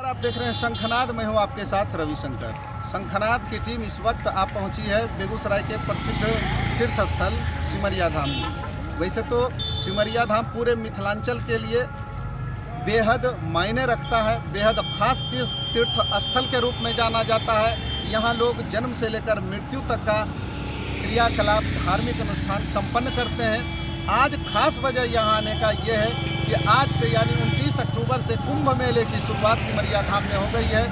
आप देख रहे हैं शंखनाद। मैं हूं आपके साथ रविशंकर। शंखनाद की टीम इस वक्त आप पहुंची है बेगूसराय के प्रसिद्ध तीर्थ स्थल सिमरिया धाम में। वैसे तो सिमरिया धाम पूरे मिथिलांचल के लिए बेहद मायने रखता है, बेहद खास तीर्थ स्थल के रूप में जाना जाता है। यहाँ लोग जन्म से लेकर मृत्यु तक का क्रियाकलाप, धार्मिक अनुष्ठान संपन्न करते हैं। आज खास वजह यहाँ आने का ये है कि आज से यानी 29 अक्टूबर से कुंभ मेले की शुरुआत सिमरिया धाम में हो गई है।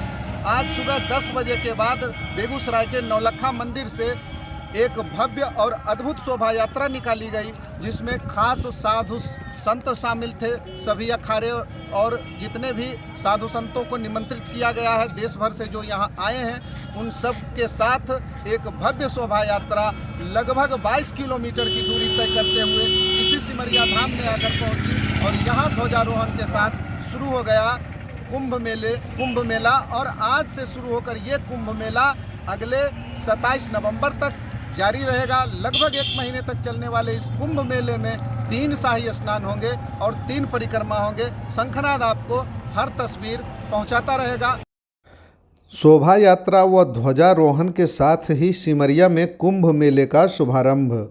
आज सुबह 10 बजे के बाद बेगूसराय के नौलखा मंदिर से एक भव्य और अद्भुत शोभा यात्रा निकाली गई, जिसमें खास साधु संत शामिल थे। सभी अखाड़े और जितने भी साधु संतों को निमंत्रित किया गया है, देश भर से जो यहाँ आए हैं, उन सब के साथ एक भव्य शोभा यात्रा लगभग 22 किलोमीटर की दूरी तय करते हुए इसी सिमरिया धाम में आकर पहुँची और यहाँ ध्वजारोहण के साथ शुरू हो गया कुंभ मेला। और आज से शुरू होकर ये कुंभ मेला अगले 27 नवंबर तक जारी रहेगा। लगभग 1 महीने तक चलने वाले इस कुंभ मेले में 3 शाही स्नान होंगे और 3 परिक्रमा होंगे। शंखनाद आपको हर तस्वीर पहुंचाता रहेगा। शोभा यात्रा व ध्वजारोहण के साथ ही सिमरिया में कुंभ मेले का शुभारंभ।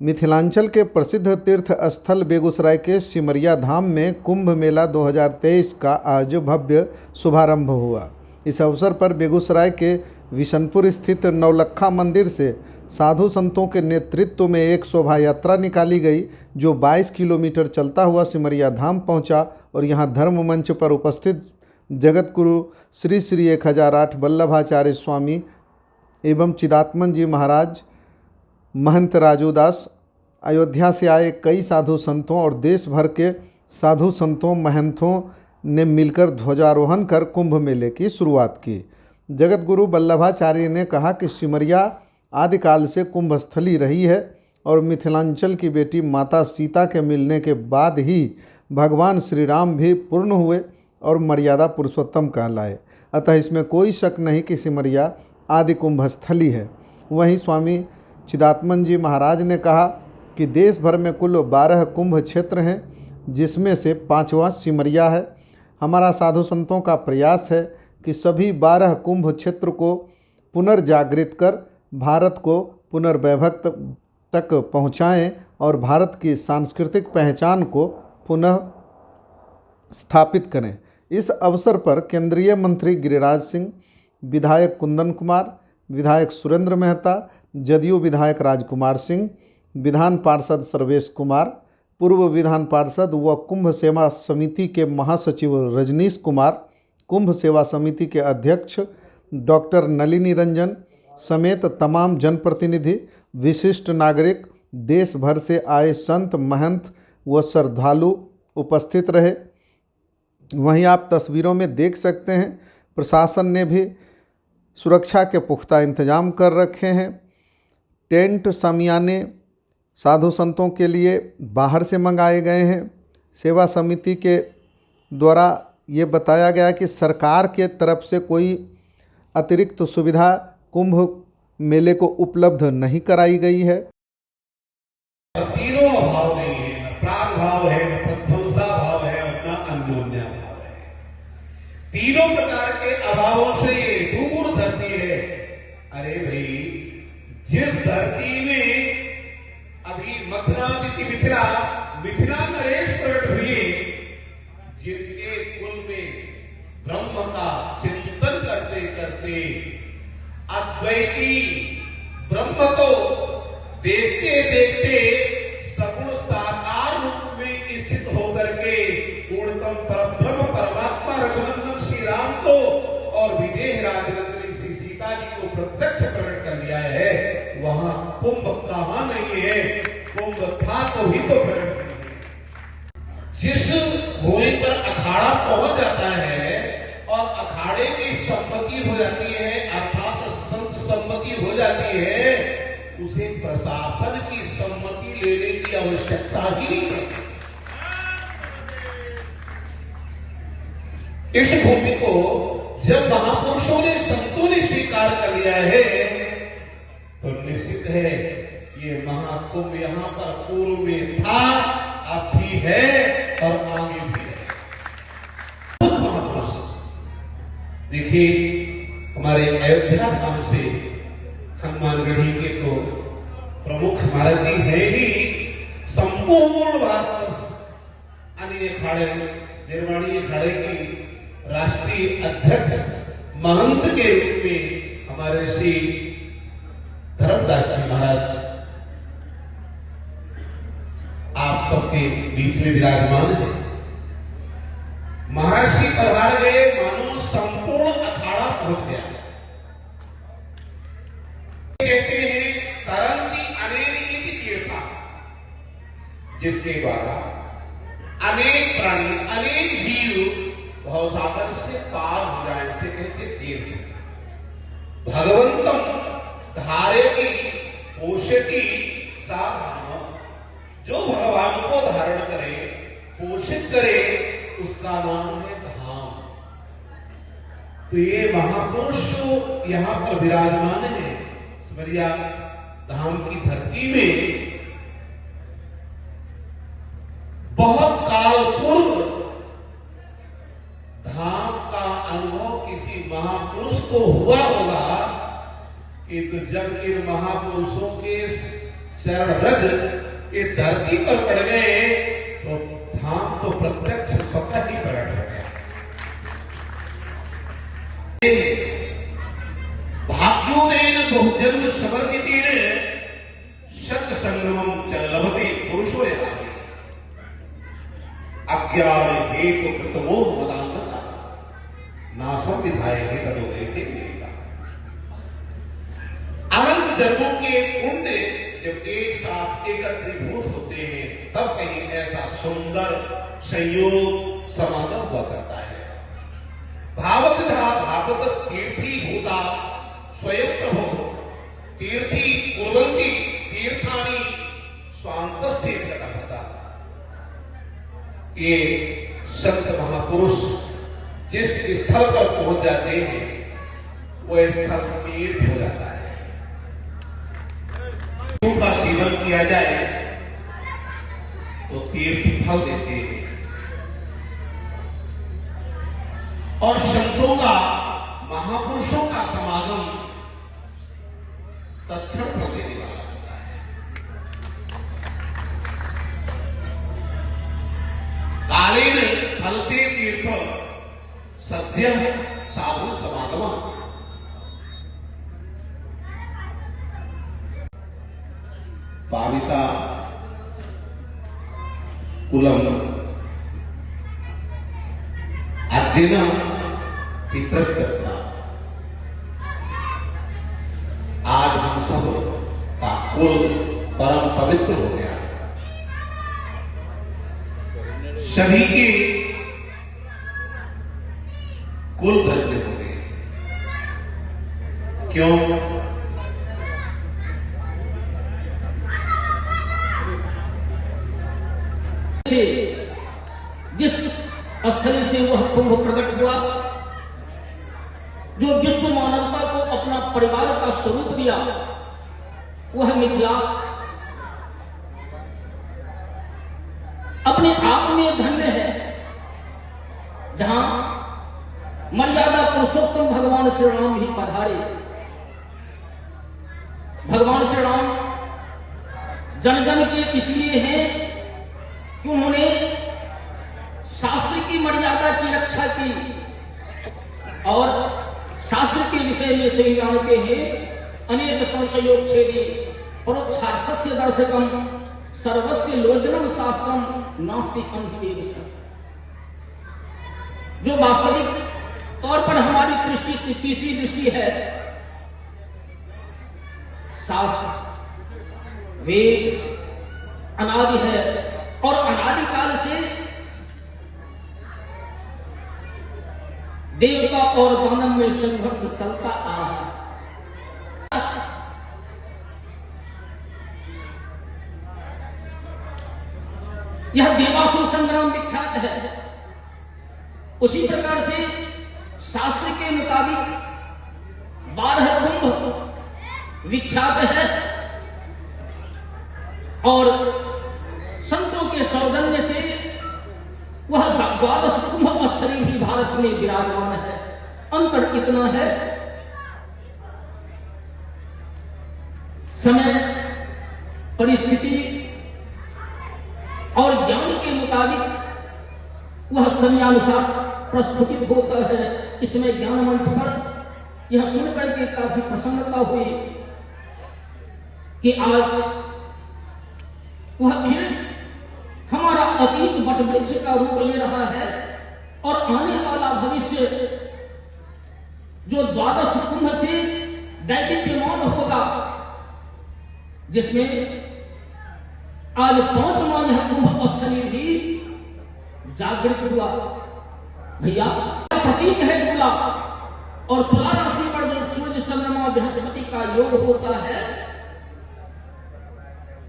मिथिलांचल के प्रसिद्ध तीर्थ स्थल बेगूसराय के सिमरिया धाम में कुंभ मेला 2023 का आज भव्य शुभारंभ हुआ। इस अवसर पर बेगूसराय के विशनपुर स्थित नौलखा मंदिर से साधु संतों के नेतृत्व में एक शोभा यात्रा निकाली गई, जो 22 किलोमीटर चलता हुआ सिमरिया धाम पहुंचा और यहां धर्म मंच पर उपस्थित जगत गुरु श्री श्री 1008 वल्लभाचार्य स्वामी एवं चिदात्मन जी महाराज, महंत राजूदास, अयोध्या से आए कई साधु संतों और देश भर के साधु संतों महंतों ने मिलकर ध्वजारोहण कर कुंभ मेले की शुरुआत की। जगत गुरु वल्लभाचार्य ने कहा कि सिमरिया आदिकाल से कुंभ स्थली रही है और मिथिलांचल की बेटी माता सीता के मिलने के बाद ही भगवान श्री राम भी पूर्ण हुए और मर्यादा पुरुषोत्तम कहलाए। अतः इसमें कोई शक नहीं कि सिमरिया आदि कुंभ स्थली है। वहीं स्वामी चिदात्मन जी महाराज ने कहा कि देश भर में कुल 12 कुंभ क्षेत्र हैं, जिसमें से 5वां सिमरिया है। हमारा साधु संतों का प्रयास है कि सभी 12 कुंभ क्षेत्र को पुनर्जागृत कर भारत को पुनर्वैभव तक पहुँचाएँ और भारत की सांस्कृतिक पहचान को पुनः स्थापित करें। इस अवसर पर केंद्रीय मंत्री गिरिराज सिंह, विधायक कुंदन कुमार, विधायक सुरेंद्र मेहता, जदयू विधायक राजकुमार सिंह, विधान पार्षद सर्वेश कुमार, पूर्व विधान पार्षद व कुंभ सेवा समिति के महासचिव रजनीश कुमार, कुंभ सेवा समिति के अध्यक्ष डॉक्टर नलिनी रंजन समेत तमाम जनप्रतिनिधि, विशिष्ट नागरिक, देश भर से आए संत महंत व श्रद्धालु उपस्थित रहे। वहीं आप तस्वीरों में देख सकते हैं प्रशासन ने भी सुरक्षा के पुख्ता इंतजाम कर रखे हैं। टेंट शमियाने साधु संतों के लिए बाहर से मंगाए गए हैं। सेवा समिति के द्वारा ये बताया गया कि सरकार के तरफ से कोई अतिरिक्त सुविधा कुंभ मेले को उपलब्ध नहीं कराई गई है। तीनों भाव नहीं है, न प्राग भाव है, न प्रध्वंसा भाव है और न अन्योन्या भाव है। तीनों प्रकार के अभावों से ये दूर धरती है। अरे भाई, जिस धरती में अभी मथुरादिति मिथिला नरेश प्रकट हुए, जिनके कुल में ब्रह्म का चिंतन करते करते अद्वैती ब्रह्म को देखते देखते सगुण साकार रूप में स्थित होकर के पूर्णतम परब्रह्म परमात्मा रघुनंदन श्री राम को और विदेह राजनंदिनी श्री सीता जी को प्रत्यक्ष प्रकट कर लिया है, वहां कुंभ कहां नहीं है, कुंभ था तो ही तो प्रकट नहीं है। जिस भूमि पर अखाड़ा पहुंच जाता है और अखाड़े की सम्मति हो जाती है, अर्थात संत सम्मति हो जाती है, उसे प्रशासन की सम्मति लेने की आवश्यकता ही नहीं है। इस भूमि को जब महापुरुषों ने, संतों ने स्वीकार कर लिया है, तो निश्चित है ये महाकुंभ यहां पर पूर्व में था, अब भी है और आगे भी है। देखिए, हमारे अयोध्या धाम से हनुमानगढ़ी के तो प्रमुख महाराज जी है ही, संपूर्ण भारतवर्ष अन्य अखाड़े निर्वाणी अखाड़े की राष्ट्रीय अध्यक्ष महंत के रूप में हमारे श्री धर्मदास जी महाराज आप सबके बीच में विराजमान है। महाराज जी पधार गए, मानो संपूर्ण अखाड़ा पहुंच गया। कहते हैं तरंती अनेक तीर्था, जिसके द्वारा अनेक प्राणी अनेक जीव भवसागर से पार हो जाए, से कहते तीर्थ। भगवंतम धारेगी पोषती साधारण, जो भगवान को धारण करे पोषित करे उसका नाम है धाम। तो ये महापुरुष यहां पर विराजमान है सिमरिया धाम की धरती में। बहुत काल पूर्व धाम का अनुभव किसी महापुरुष को हुआ होगा कि तो जब इन महापुरुषों के चरण रज इस धरती पर पड़ गए तो धाम तो प्रत्यक्ष स्वतः ही प्रकट हो गया। भाग्योनेन बहुजन्म समर्पितेन शत संगमम च लभते पुरुषो यथा, अज्ञान हेतु कृतमोह मदान्धता नासम विधाय है तदो लेते मिलेगा। अनंत जन्मों के पुण्य जब एक साथ एकत्रीभूत होते हैं तब कहीं ऐसा सुंदर संयोग समागम हुआ करता है। भावतः भागवत तीर्थी भूता स्वयं प्रभु तीर्थी कुर्वन्ति तीर्थानि स्वान्तस्थित कथा। ये संत महापुरुष जिस स्थल पर पहुंच जाते हैं वह स्थल तीर्थ हो जाता है। का सेवन किया जाए तो तीर्थ फल देते हैं और संतों का महापुरुषों का समागम तत्क्षण फल देने वाला होता है। कालीन फलते तीर्थ सद्य साधु समागम। पाविता कुलम अध्ययन पितृस्कर्ता। आज हम सब का कुल परम पवित्र हो गया। सभी के कुल धन्य हो गए। क्यों? जिस स्थल से वह कुंभ प्रकट हुआ, जो विश्व मानवता को अपना परिवार का स्वरूप दिया, वह मिथिला अपने आप में धन्य है, जहां मर्यादा पुरुषोत्तम भगवान श्री राम ही पधारे। भगवान श्री राम जन जन के इसलिए हैं कि उन्होंने शास्त्र की मर्यादा की रक्षा की और शास्त्र के विषय में सही जानते हैं। अनेक संशयोच्छेदी परोक्षार्थस्य दर्शकम सर्वस्य लोचनम शास्त्रम नास्ति अन्य। जो वास्तविक तौर पर हमारी दृष्टि की तीसरी दृष्टि है, शास्त्र वेद अनादि है और अनादिकाल से देवता और दानव में संघर्ष चलता आ रहा है। यह देवासुर संग्राम विख्यात है। उसी प्रकार से शास्त्र के मुताबिक 12 कुंभ विख्यात है और संतों के सौजन्य से वह 12 कुंभ स्थली भी भारत में विराजमान है। अंतर इतना है, समय, परिस्थिति और ज्ञान के मुताबिक वह समयानुसार प्रस्फुटित होता है। इसमें ज्ञान मंच पर यह सुनकर के काफी प्रसन्नता हुई कि आज वह फिर हमारा अतीत वटवृक्ष का रूप ले रहा है और आने वाला भविष्य जो द्वादश कुंभ से दैदीप्यमान होगा, जिसमें आज 5वां यह कुंभ स्थली भी जागृत हुआ। भैया प्रतीक है तुला, और तुला राशि पर जो सूर्य चंद्रमा बृहस्पति का योग होता है,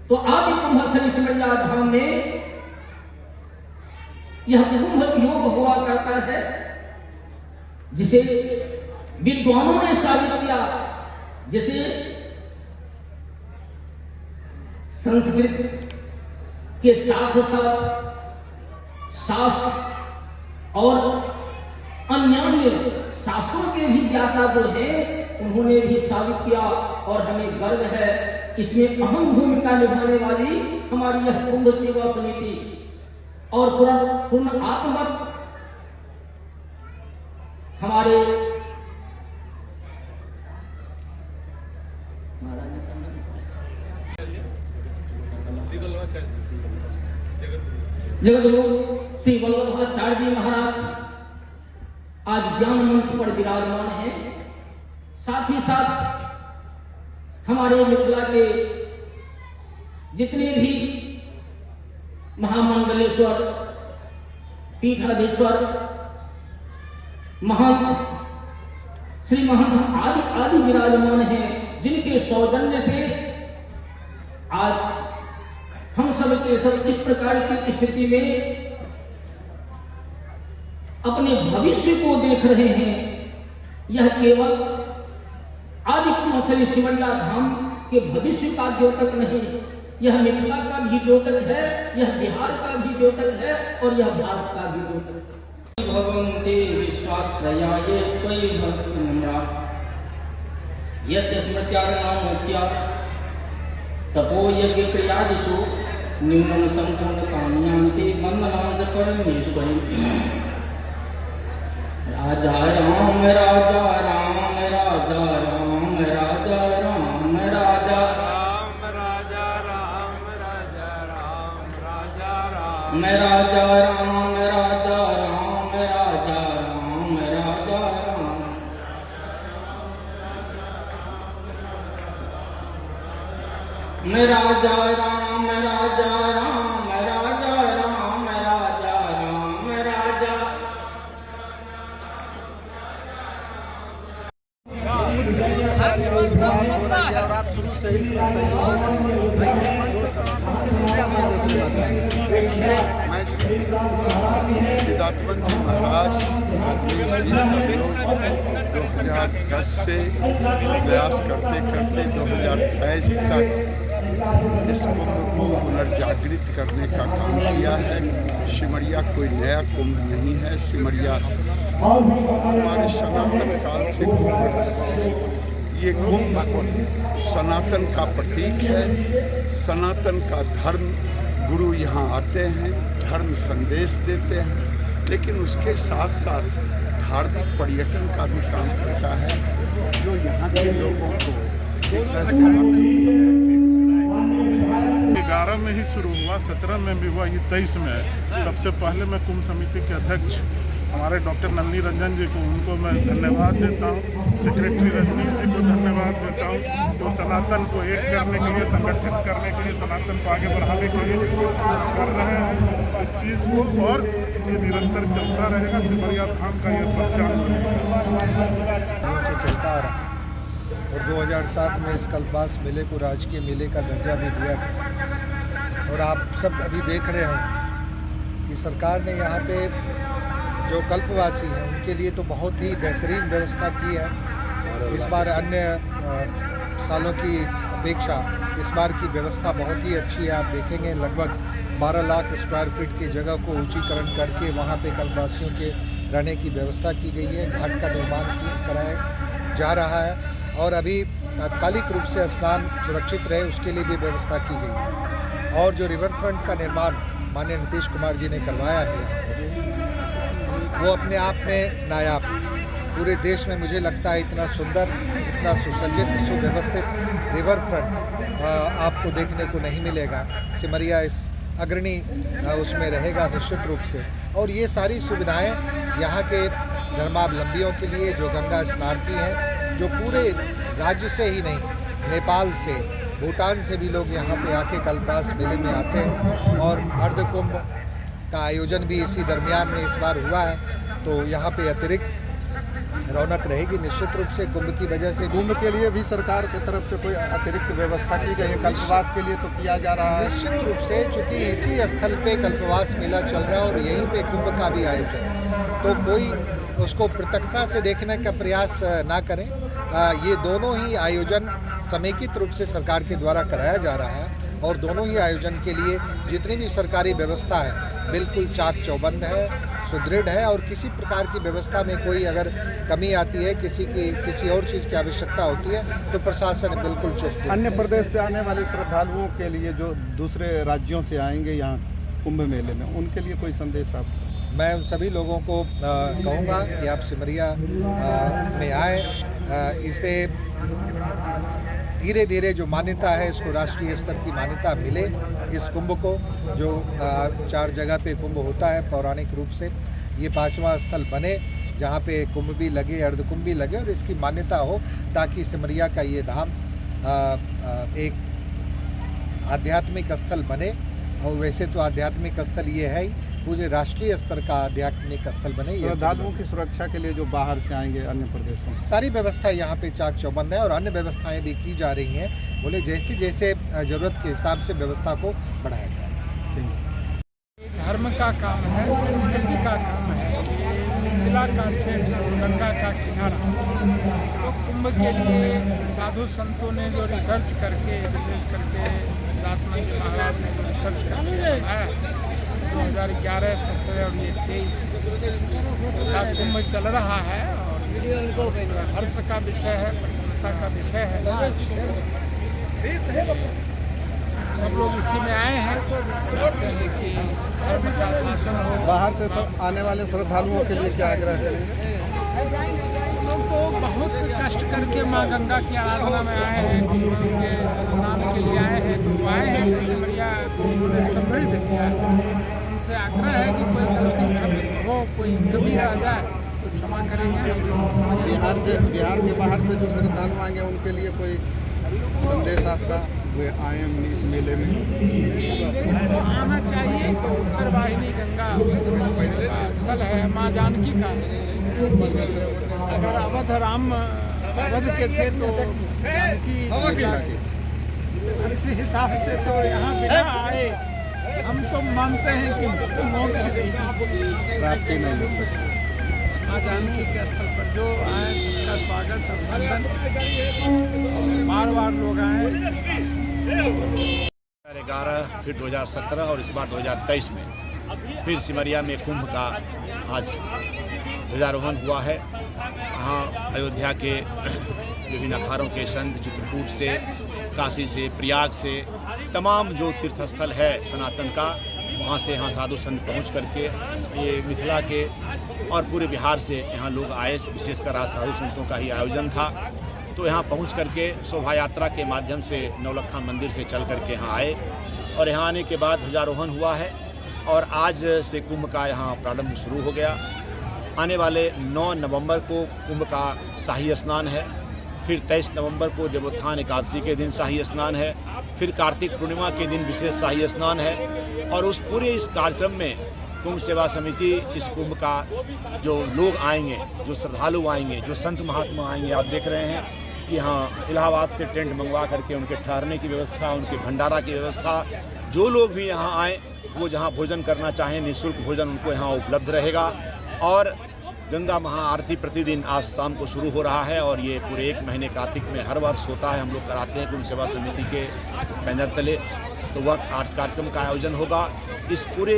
तो आदि कुंभ स्थली सिमरिया धाम में यह कुंभ योग हुआ करता है, जिसे विद्वानों ने साबित किया, जिसे संस्कृत के साथ साथ शास्त्र और अन्य शास्त्रों के भी ज्ञाता जो हैं, उन्होंने भी साबित किया और हमें गर्व है इसमें अहम भूमिका निभाने वाली हमारी यह कुंभ सेवा समिति और पूर्ण आत्मवत हमारे जगतगुरु श्री वल्लभाचार्य जी महाराज आज ज्ञान मंच पर विराजमान हैं। साथ ही साथ हमारे मिथिला के जितने भी महामंडलेश्वर, पीठाधीश्वर, महंत, श्री महंत आदि आदि विराजमान हैं, जिनके सौजन्य से आज हम सब के सब इस प्रकार की स्थिति में अपने भविष्य को देख रहे हैं। यह केवल आदि कुंभ स्थली सिमरिया धाम के भविष्य का द्योतक नहीं, यह मिथिला का भी द्योतक है, यह बिहार का भी द्योतक है और यह भारत का भी द्योतक है। भगवन्ते विश्वाश्रयाये त्वयि भक्ति नम्रा यस्य स्मृत्यागनामोक्त्या तपो यज्ञ क्रियादिषु न्यूनं संपूर्ण कामयान्ते वन्दनां च परमेश्वरी। राजा राम राजा राम राजा राम राजा राम राजा राम राजा राम राजा राम राजा राम राजा राम राजा राम राजा राम राजा राम राजा राम राजा राम राजा राम राजा राम राजा। बात हो रही है और आप शुरू से ही इसमें सहयोग देखिए। मैं सिद्धार्थवन जी महाराज 2010 से प्रयास करते करते 2023 तक इस कुंभ को पुनर्जागृत करने का काम किया है। सिमरिया कोई नया कुंभ नहीं है, सिमरिया हमारे सनातन काल से कुंभ, ये कुंभ सनातन का प्रतीक है। सनातन का धर्म गुरु यहाँ आते हैं, धर्म संदेश देते हैं, लेकिन उसके साथ साथ धार्मिक पर्यटन का भी काम करता है, जो यहाँ के लोगों को एक तरह से 11 में ही शुरू हुआ, 17 में भी हुआ, ये 23 में है। सबसे पहले मैं कुंभ समिति के अध्यक्ष हमारे डॉक्टर नलिनी रंजन जी को, उनको मैं धन्यवाद देता हूँ। सेक्रेटरी रजनीश जी को धन्यवाद देता हूँ, जो सनातन को एक करने के लिए, संगठित करने के लिए, सनातन को आगे बढ़ाने के लिए कर रहे हैं इस चीज़ को, और ये निरंतर चलता रहेगा। सिमरिया धाम का ये पहचान बनेगा से चलता आ रहा और 2007 में इस कल्पवास मेले को राजकीय मेले का दर्जा भी दिया गया। और आप सब अभी देख रहे हो कि सरकार ने यहाँ पे जो कल्पवासी हैं उनके लिए तो बहुत ही बेहतरीन व्यवस्था की है। इस बार अन्य सालों की अपेक्षा इस बार की व्यवस्था बहुत ही अच्छी है। आप देखेंगे लगभग 12 लाख स्क्वायर फीट की जगह को ऊंचीकरण करके वहाँ पे कल्पवासियों के रहने की व्यवस्था की गई है। घाट का निर्माण कराया जा रहा है और अभी तात्कालिक रूप से स्नान सुरक्षित रहे उसके लिए भी व्यवस्था की गई है। और जो रिवर फ्रंट का निर्माण माननीय नीतीश कुमार जी ने करवाया है वो अपने आप में नायाब। पूरे देश में मुझे लगता है इतना सुंदर, इतना सुसज्जित, सुव्यवस्थित रिवर फ्रंट आपको देखने को नहीं मिलेगा। सिमरिया इस अग्रणी उसमें रहेगा निश्चित रूप से। और ये सारी सुविधाएं यहाँ के धर्मावलंबियों के लिए जो गंगा स्नानार्थी हैं, जो पूरे राज्य से ही नहीं नेपाल से, भूटान से भी लोग यहाँ पे आके कल्पवास मेले में आते हैं। और अर्ध कुंभ का आयोजन भी इसी दरमियान में इस बार हुआ है, तो यहाँ पे अतिरिक्त रौनक रहेगी निश्चित रूप से कुंभ की वजह से। कुंभ के लिए भी सरकार की तरफ से कोई अतिरिक्त व्यवस्था की गई है? कल्पवास के लिए तो किया जा रहा है निश्चित रूप से, चूँकि इसी स्थल पे कल्पवास मेला चल रहा है और यहीं पे कुंभ का भी आयोजन है, तो कोई उसको पृथकता से देखने का प्रयास ना करें। ये दोनों ही आयोजन समेकित रूप से सरकार के द्वारा कराया जा रहा है और दोनों ही आयोजन के लिए जितनी भी सरकारी व्यवस्था है बिल्कुल चाक चौबंद है, सुदृढ़ है। और किसी प्रकार की व्यवस्था में कोई अगर कमी आती है, किसी और चीज़ की आवश्यकता होती है, तो प्रशासन बिल्कुल चुस्त। अन्य प्रदेश से आने वाले श्रद्धालुओं के लिए जो दूसरे राज्यों से आएंगे यहाँ कुंभ मेले में, उनके लिए कोई संदेश आप? मैं उन सभी लोगों को कहूँगा कि आप सिमरिया में आए। इसे धीरे धीरे जो मान्यता है इसको राष्ट्रीय स्तर की मान्यता मिले। इस कुंभ को जो 4 जगह पे कुंभ होता है पौराणिक रूप से, ये 5वां स्थल बने जहाँ पे कुंभ भी लगे, अर्धकुंभ भी लगे और इसकी मान्यता हो, ताकि सिमरिया का ये धाम एक आध्यात्मिक स्थल बने। और वैसे तो आध्यात्मिक स्थल ये है ही, पूरे राष्ट्रीय स्तर का आध्यात्मिक स्थल बने। श्रद्धालुओं की सुरक्षा के लिए जो बाहर से आएंगे अन्य प्रदेशों से, सारी व्यवस्था यहाँ पे चाक चौबंद है और अन्य व्यवस्थाएं भी की जा रही हैं। बोले जैसे जैसे ज़रूरत के हिसाब से व्यवस्था को बढ़ाया जाए। धर्म का काम है, संस्कृति का काम है, मिथिला का क्षेत्र, गंगा का किनारा। तो कुंभ के लिए साधु संतों ने जो रिसर्च करके, विशेष करके सिद्धार्थनाथ जी महाराज ने जो रिसर्च करके बनाया 2011, 17 और ये 23 का कुंभ चल रहा है और हर्ष का विषय है, प्रसन्नता का विषय है। सब लोग इसी में आए हैं, चाहते हैं कि धर्म का शासन हो। बाहर से सब आने वाले श्रद्धालुओं के लिए क्या आग्रह करेंगे? लोग तो बहुत कष्ट करके माँ गंगा की आराधना में आए हैं, कुंभ के स्नान के लिए आए हैं, तो आए हैं कि सिमरिया ने समृद्ध किया है। उनसे आग्रह है कि कोई गलती हो, कोई कमी रह जाए तो क्षमा करेंगे। बिहार के बाहर से जो श्रद्धालु आएंगे उनके लिए कोई संदेश आपका? वे आए इस मेले में तो आना चाहिए। तो उत्तर वाहिनी गंगा का स्थल है, माँ जानकी का। अगर अवध राम अवध के थे तो जानकी, इस हिसाब से तो यहाँ बिना आए हम तो मानते हैं कि मोक्ष प्राप्ति नहीं हो सकती। माँ जानकी के स्थल पर जो आए सबका स्वागत, अभिनंदन। बार बार लोग आए। 2011, फिर 2017 और इस बार 2023 में फिर सिमरिया में कुंभ का आज ध्वजारोहण हुआ है। यहाँ अयोध्या के विभिन्न अखाड़ों के संत चित्रकूट से, काशी से, प्रयाग से, तमाम जो तीर्थ स्थल है सनातन का, वहाँ से यहाँ साधु संत पहुँच करके ये मिथिला के और पूरे बिहार से यहाँ लोग आए। विशेषकर आज साधु संतों का ही आयोजन था, तो यहाँ पहुँच करके शोभा यात्रा के माध्यम से नौलखा मंदिर से चल करके यहाँ आए और यहाँ आने के बाद ध्वजारोहण हुआ है और आज से कुंभ का यहाँ प्रारंभ शुरू हो गया। आने वाले 9 नवंबर को कुंभ का शाही स्नान है, फिर 23 नवंबर को देवोत्थान एकादशी के दिन शाही स्नान है, फिर कार्तिक पूर्णिमा के दिन विशेष शाही स्नान है। और उस पूरे इस कार्यक्रम में कुंभ सेवा समिति इस कुंभ का जो लोग आएंगे, जो श्रद्धालु आएंगे, जो संत महात्मा आएंगे, आप देख रहे हैं कि यहाँ इलाहाबाद से टेंट मंगवा करके उनके ठहरने की व्यवस्था, उनके भंडारा की व्यवस्था, जो लोग भी यहाँ आए वो जहाँ भोजन करना चाहें निःशुल्क भोजन उनको यहाँ उपलब्ध रहेगा। और गंगा महाआरती प्रतिदिन आज शाम को शुरू हो रहा है और ये पूरे 1 महीने कार्तिक में हर वर्ष होता है। हम लोग कराते हैं कुंभ सेवा समिति के बैनर तले, तो वह आज कार्यक्रम का आयोजन होगा। इस पूरे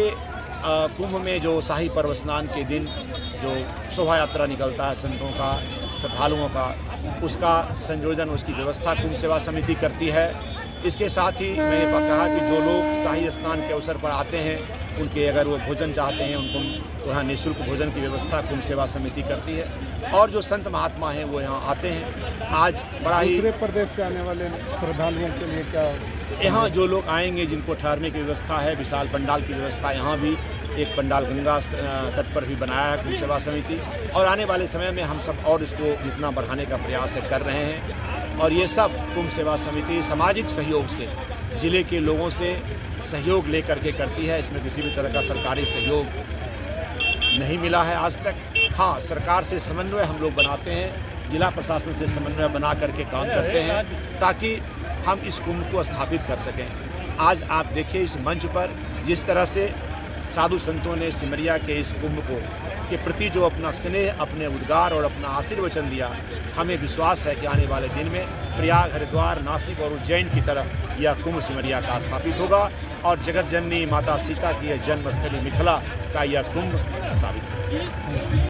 कुंभ में जो शाही पर्व स्नान के दिन जो शोभा यात्रा निकलता है संतों का, श्रद्धालुओं का, उसका संयोजन, उसकी व्यवस्था कुंभ सेवा समिति करती है। इसके साथ ही मैंने कहा कि जो लोग शाही स्नान के अवसर पर आते हैं, उनके अगर वो भोजन चाहते हैं, उनको वहाँ निःशुल्क भोजन की व्यवस्था कुंभ सेवा समिति करती है। और जो संत महात्मा हैं वो यहाँ आते हैं। आज बड़ा ही दूसरे प्रदेश से आने वाले श्रद्धालुओं के लिए क्या यहाँ जो लोग आएंगे, जिनको ठहरने की व्यवस्था है, विशाल पंडाल की व्यवस्था यहाँ भी, एक पंडाल गंगा तट पर भी बनाया है कुंभ सेवा समिति। और आने वाले समय में हम सब और इसको जितना बढ़ाने का प्रयास कर रहे हैं। और ये सब कुंभ सेवा समिति सामाजिक सहयोग से, ज़िले के लोगों से सहयोग लेकर के करती है। इसमें किसी भी तरह का सरकारी सहयोग नहीं मिला है आज तक। हाँ, सरकार से समन्वय हम लोग बनाते हैं, जिला प्रशासन से समन्वय बना करके काम करते हैं, ताकि हम इस कुंभ को स्थापित कर सकें। आज आप देखिए इस मंच पर जिस तरह से साधु संतों ने सिमरिया के इस कुंभ को के प्रति जो अपना स्नेह, अपने उद्गार और अपना आशीर्वचन दिया, हमें विश्वास है कि आने वाले दिन में प्रयाग, हरिद्वार, नासिक और उज्जैन की तरह यह कुंभ सिमरिया का स्थापित होगा और जगत जननी माता सीता की यह जन्मस्थली मिथिला का यह कुंभ साबित होगा।